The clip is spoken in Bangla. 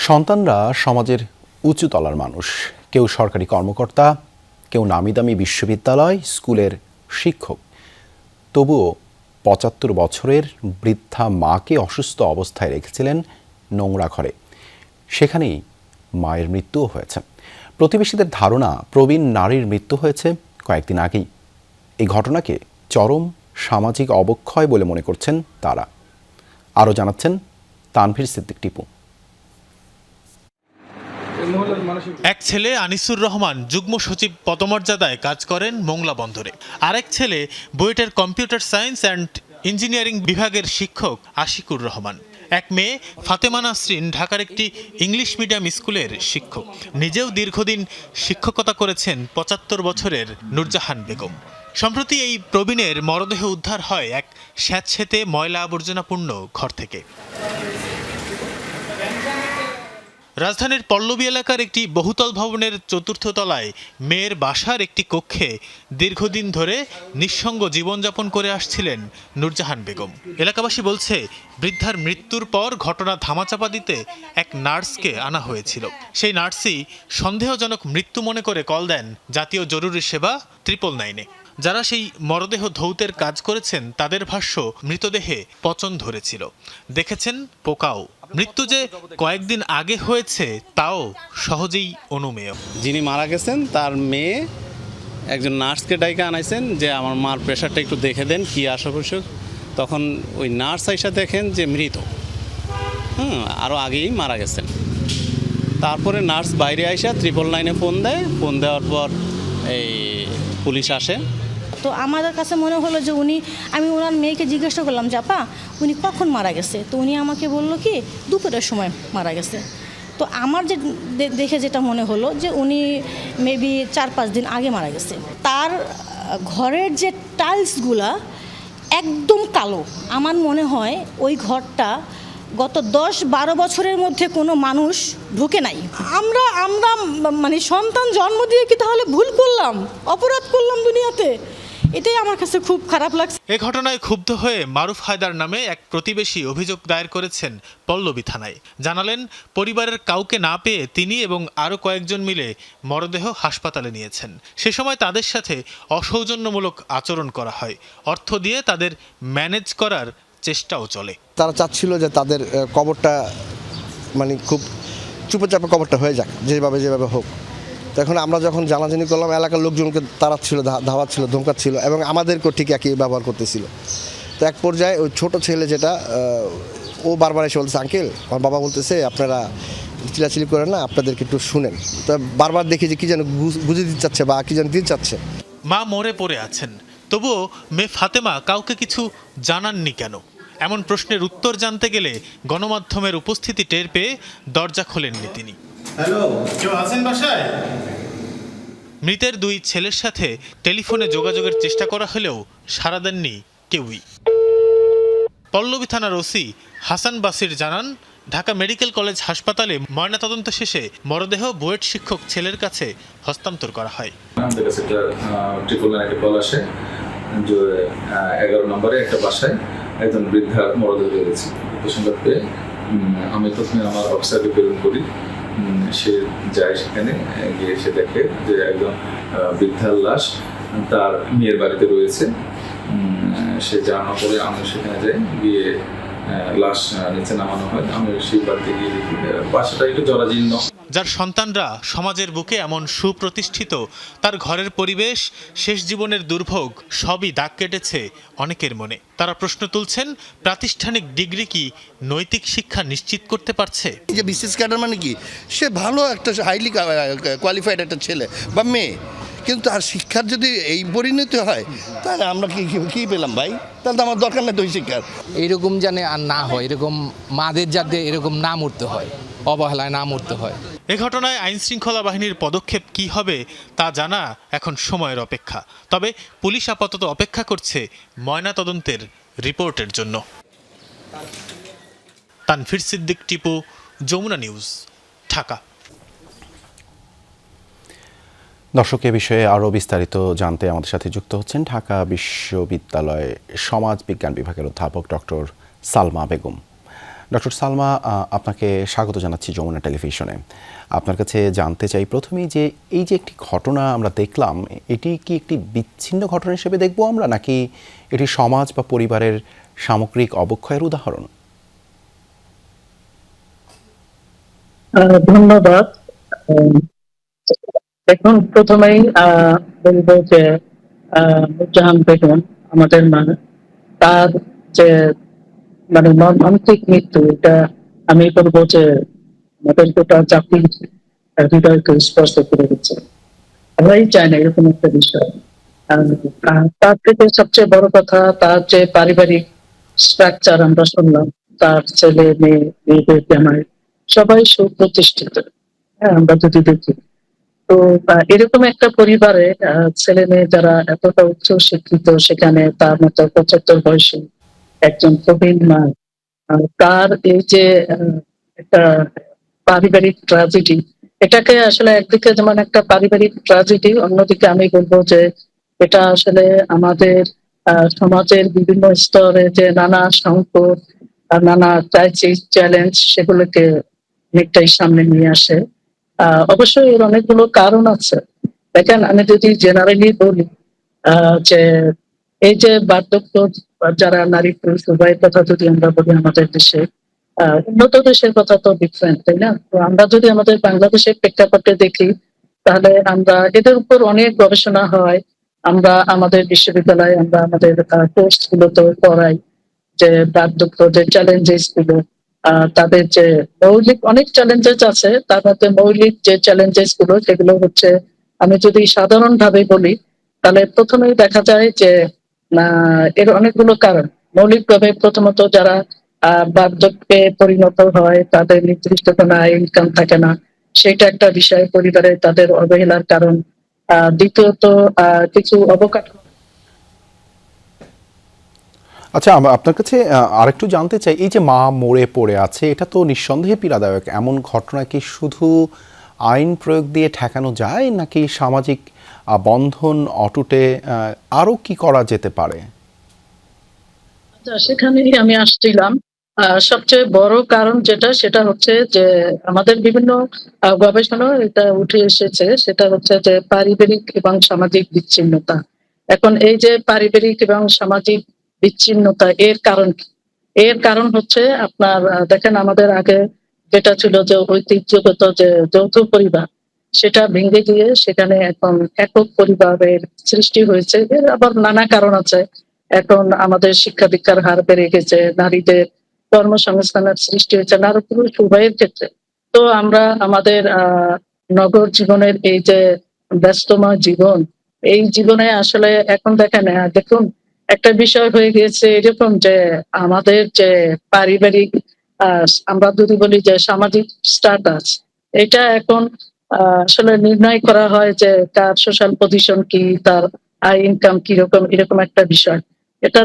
সন্তানরা সমাজের উঁচু তলার মানুষ। কেউ সরকারি কর্মকর্তা, কেউ নামিদামি বিশ্ববিদ্যালয়, স্কুলের শিক্ষক। তবুও ৭৫ বছরের বৃদ্ধা মাকে অসুস্থ অবস্থায় রেখেছিলেন নোংরা ঘরে। সেখানেই মায়ের মৃত্যুও হয়েছে। প্রতিবেশীদের ধারণা, প্রবীণ নারীর মৃত্যু হয়েছে কয়েকদিন আগেই। এই ঘটনাকে চরম সামাজিক অবক্ষয় বলে মনে করছেন তারা। আরও জানাচ্ছেন তানভীর সিদ্দিক টিপু। এক ছেলে আনিসুর রহমান যুগ্ম সচিব পদমর্যাদায় কাজ করেন মোংলা বন্দরে। আরেক ছেলে বুয়েটের কম্পিউটার সায়েন্স অ্যান্ড ইঞ্জিনিয়ারিং বিভাগের শিক্ষক আশিকুর রহমান। এক মেয়ে ফাতেমা নাসরিন ঢাকার একটি ইংলিশ মিডিয়াম স্কুলের শিক্ষক। নিজেও দীর্ঘদিন শিক্ষকতা করেছেন ৭৫ বছরের নূরজাহান বেগম। সম্প্রতি এই প্রবীণের মরদেহ উদ্ধার হয় এক স্যাঁতসেঁতে ময়লা আবর্জনাপূর্ণ ঘর থেকে। রাজধানীর পল্লবী এলাকার একটি বহুতল ভবনের ৪র্থ তলায় মেয়ের বাসার একটি কক্ষে দীর্ঘদিন ধরে নিঃসঙ্গ জীবনযাপন করে আসছিলেন নূরজাহান বেগম। এলাকাবাসী বলছে, বৃদ্ধার মৃত্যুর পর ঘটনা ধামাচাপা দিতে এক নার্সকে আনা হয়েছিল। সেই নার্সই সন্দেহজনক মৃত্যু মনে করে কল দেন জাতীয় জরুরি সেবা 999-এ। যারা সেই মরদেহ ধৌতের কাজ করেছেন তাদের ভাষ্য, মৃতদেহে পচন ধরেছিল, দেখেছেন পোকাও। মৃত্যু যে কয়েকদিন আগে হয়েছে তাও সহজেই অনুমেয়। যিনি মারা গেছেন তার মেয়ে একজন নার্সকে ডাইকে আনাইছেন যে আমার মার প্রেশারটা একটু দেখে দেন কি অসুখ। তখন ওই নার্স আইসা দেখেন যে মৃত, আরও আগেই মারা গেছেন। তারপরে নার্স বাইরে আইসা 999-এ ফোন দেয়। ফোন দেওয়ার পর এই পুলিশ আসে। তো আমাদের কাছে মনে হলো যে আমি ওনার মেয়েকে জিজ্ঞাসা করলাম যে আপা উনি কখন মারা গেছে। তো উনি আমাকে বললো কি দুপুরের সময় মারা গেছে। তো আমার যে দেখে যেটা মনে হলো যে উনি মেবি 4-5 দিন আগে মারা গেছে। তার ঘরের যে টাইলসগুলা একদম কালো। আমার মনে হয় ওই ঘরটা গত 10-12 বছরের মধ্যে কোনো মানুষ ঢুকে নাই। আমরা মানে সন্তান জন্ম দিয়ে কি তাহলে ভুল করলাম, অপরাধ করলাম দুনিয়াতে? এটাই আমার কাছে খুব খারাপ লাগছে। এ ঘটনায় ক্ষুব্ধ হয়ে মারুফ হায়দার নামে এক প্রতিবেশী অভিযোগ দায়ের করেছেন পল্লবী থানায়। জানালেন, পরিবারের কাউকে না পেয়ে তিনি এবং আরও কয়েকজন মিলে মরদেহ হাসপাতালে নিয়েছেন। সে সময় তাদের সাথে অসৌজন্যমূলক আচরণ করা হয়। অর্থ দিয়ে তাদের ম্যানেজ করার চেষ্টাও চলে। তারা চাচ্ছিল যে তাদের কবরটা মানে খুব চুপচাপে কবরটা হয়ে যাক, যেভাবে হোক। তো এখন আমরা যখন জানাজানি করলাম, এলাকার লোকজনকে তাড়াচ্ছিল, ধাওয়াচ্ছিল, ধমকাচ্ছিল এবং আমাদেরকেও ঠিক একই ব্যবহার করতেছিল। তো এক পর্যায়ে ওই ছোটো ছেলে যেটা, ও বারবার এসে বলতেছে, আঙ্কেল আমার বাবা বলতেছে আপনারা চিলাচিলি করেন না, আপনাদেরকে একটু শুনেন। তো বারবার দেখি যে কী যেন বুঝিয়ে দিতে চাচ্ছে বা কী যেন দিতে চাচ্ছে। মা মরে পড়ে আছেন, তবুও মেয়ে ফাতেমা কাউকে কিছু জানাননি কেন? এমন প্রশ্নের উত্তর জানতে গেলে গণমাধ্যমের উপস্থিতি টের পেয়ে দরজা খোলেননি তিনি। হ্যালো, কেউ আছেন বাসায়? মৃতের 2 ছেলের সাথে টেলিফোনে যোগাযোগের চেষ্টা করা হলেও সাড়া দেননি কেউই। পল্লবী থানার ওসি হাসান বাসির জানান, ঢাকা মেডিকেল কলেজ হাসপাতালে ময়নাতদন্ত শেষে মরদেহ বুয়েট শিক্ষক ছেলের কাছে হস্তান্তর করা হয়। আমাদের কাছে একটা 999 কল আসে যে 11 নম্বরে একটা বাসায় একজন বৃদ্ধা মরদেহ রয়েছে। সংবাদ পেয়ে আমি প্রথমে আমার অফিসারকে প্রেরণ করি। সে যায়, সেখানে গিয়ে সে দেখে যে একজন বৃদ্ধার লাশ তার মেয়ের বাড়িতে রয়েছে। সে জানার পরে আমি সেখানে যাই, গিয়ে লাশ নিচে নামানো হয়। আমি সেই বাড়িতে গিয়ে দেখি বাসাটা একটু জরাজীর্ণ। যার সন্তানরা সমাজের বুকে এমন সুপ্রতিষ্ঠিত, তার ঘরের পরিবেশ, শেষ জীবনের দুর্ভোগ সবই দাগ কেটেছে অনেকের মনে। তারা প্রশ্ন তুলছেন, প্রাতিষ্ঠানিক ডিগ্রি কি নৈতিক শিক্ষা নিশ্চিত করতে পারছে? যে বিসিএস ক্যাডার মানে কি, সে ভালো একটা হাইলি কোয়ালিফাইড একটা ছেলে বা মেয়ে, কিন্তু তার শিক্ষার যদি এই পরিণতি হয় তাহলে আমরা কি পেলাম ভাই? তাহলে তো আমার দরকার নেই তো শিক্ষার। এইরকম জানে আর না হয়, এরকম মাদের যাতে এরকম না মরতে হয়, অবহেলায় না মরতে হয়। এ ঘটনায় আইনশৃঙ্খলা বাহিনীর পদক্ষেপ কি হবে তা জানা এখন সময়ের অপেক্ষা। তবে পুলিশ আপাতত অপেক্ষা করছে ময়নাতদন্তের রিপোর্টের জন্য। তানভীর সিদ্দিক টিপু, যমুনা নিউজ, ঢাকা। দর্শক, এ বিষয়ে আরও বিস্তারিত জানতে আমাদের সাথে যুক্ত হচ্ছেন ঢাকা বিশ্ববিদ্যালয় সমাজ বিজ্ঞান বিভাগের অধ্যাপক ডক্টর সালমা বেগম। ডক্টর সালমা, আপনাকে স্বাগত জানাচ্ছি যমুনা টেলিভিশনে। আপনার কাছে জানতে চাই প্রথমেই যে এই যে একটি ঘটনা আমরা দেখলাম, এটি কি একটি বিচ্ছিন্ন ঘটনা হিসেবে দেখব আমরা, নাকি এটি সমাজ বা পরিবারের সামগ্রিক অবক্ষয়ের উদাহরণ? ধন্যবাদ। এখন প্রথমেই বলবো যে নুরজাহান বেগম আমাদের তার যে মর্মান্তিক মৃত্যু, এটা আমি বলবো যে আমাদের গোটা জাতির হৃদয়কে স্পর্শ করে দিচ্ছে। আমরাই চাই না এরকম একটা বিষয়। তার থেকে সবচেয়ে বড় কথা, তার যে পারিবারিক স্ট্রাকচার আমরা শুনলাম, তার ছেলে মেয়েদের জামাই সবাই সুপ্রতিষ্ঠিত। হ্যাঁ, আমরা যদি দেখি তো এরকম একটা পরিবারে ছেলে মেয়ে যারা এতটা উচ্চ শিক্ষিত, সেখানে তার মতো ৭৫ বয়সী একজন প্রবীণ মা, তার এই যে একটা পারিবারিক ট্র্যাজেডি, এটাকে আসলে একদিকে যেমন একটা পারিবারিক ট্র্যাজেডি, অন্যদিকে আমি বলবো যে এটা আসলে আমাদের সমাজের বিভিন্ন স্তরে যে নানা সংকট আর নানা ক্রাইসিস চ্যালেঞ্জ, সেগুলোকে অনেকটাই সামনে নিয়ে আসে। অবশ্যই এর অনেকগুলো কারণ আছে। দেখেন, আমি যদি জেনারেলি বলি যে এই যে বার্ধক্য, যারা নারী পুরুষ উভয়ের কথা যদি আমরা বলি আমাদের দেশে, উন্নত দেশের কথা তো ডিফারেন্ট, তাই না? তো আমরা যদি আমাদের বাংলাদেশের প্রেক্ষাপটে দেখি, তাহলে আমরা এদের উপর অনেক গবেষণা হয়। আমরা আমাদের বিশ্ববিদ্যালয়ে আমরা আমাদের কোর্স গুলোতে পড়াই যে বার্ধক্য যে চ্যালেঞ্জেস গুলো, তাদের যে মৌলিক অনেক চ্যালেঞ্জেস আছে, তার মধ্যে মৌলিক যে চ্যালেঞ্জেস গুলো সেগুলো হচ্ছে, আমি যদি সাধারণভাবে বলি, তাহলে প্রথমেই দেখা যায় যে এর অনেকগুলো কারণ। মৌলিকভাবে প্রথমত যারা বার্ধক্যে পরিণত হয়, তাদের নির্দিষ্ট কোনো আয় ইনকাম থাকে না, সেটা একটা বিষয়, পরিবারে তাদের অবহেলার কারণ। দ্বিতীয়ত কিছু অবকাঠামো। আচ্ছা, আপনার কাছে আরেকটু জানতে চাই, এই যে মা মরে পড়ে আছে, এটা তো নিঃসন্দেহে পীড়াদায়ক। এমন ঘটনা কি শুধু আইন প্রয়োগ দিয়ে ঠেকানো যায়, নাকি সামাজিক বন্ধন অটুটে আরও কি করা যেতে পারে? সেখানেই আমি আসছিলাম। সবচেয়ে বড় কারণ যেটা, সেটা হচ্ছে যে আমাদের বিভিন্ন গবেষণা এটা উঠে এসেছে, সেটা হচ্ছে যে পারিবারিক এবং সামাজিক বিচ্ছিন্নতা। এখন এই যে পারিবারিক এবং সামাজিক বিচ্ছিন্নতা, এর কারণ কি? এর কারণ হচ্ছে আপনার দেখেন, আমাদের আগে যেটা ছিল যে ঐতিহ্যগত যে যৌথ পরিবার, সেটা ভেঙে গিয়ে সেখানে এখন একক পরিবারের সৃষ্টি হয়েছে। এর আবার নানা কারণ আছে। এখন আমাদের শিক্ষা দীক্ষার হার বেড়ে গেছে, নারীদের কর্মসংস্থানের সৃষ্টি হয়েছে নারী পুরুষ উভয়ের ক্ষেত্রে। তো আমরা আমাদের নগর জীবনের এই যে ব্যস্তময় জীবন, এই জীবনে আসলে এখন দেখেন, দেখুন, একটা বিষয় হয়ে গিয়েছে এরকম যে আমাদের যে পারিবারিক, আমরা যদি বলি যে সামাজিক স্ট্যাটাস, এটা এখন আসলে নির্ণয় করা হয় যে তার সোশ্যাল পজিশন কি, তার আয় ইনকাম কিরকম, এরকম একটা বিষয়। এটা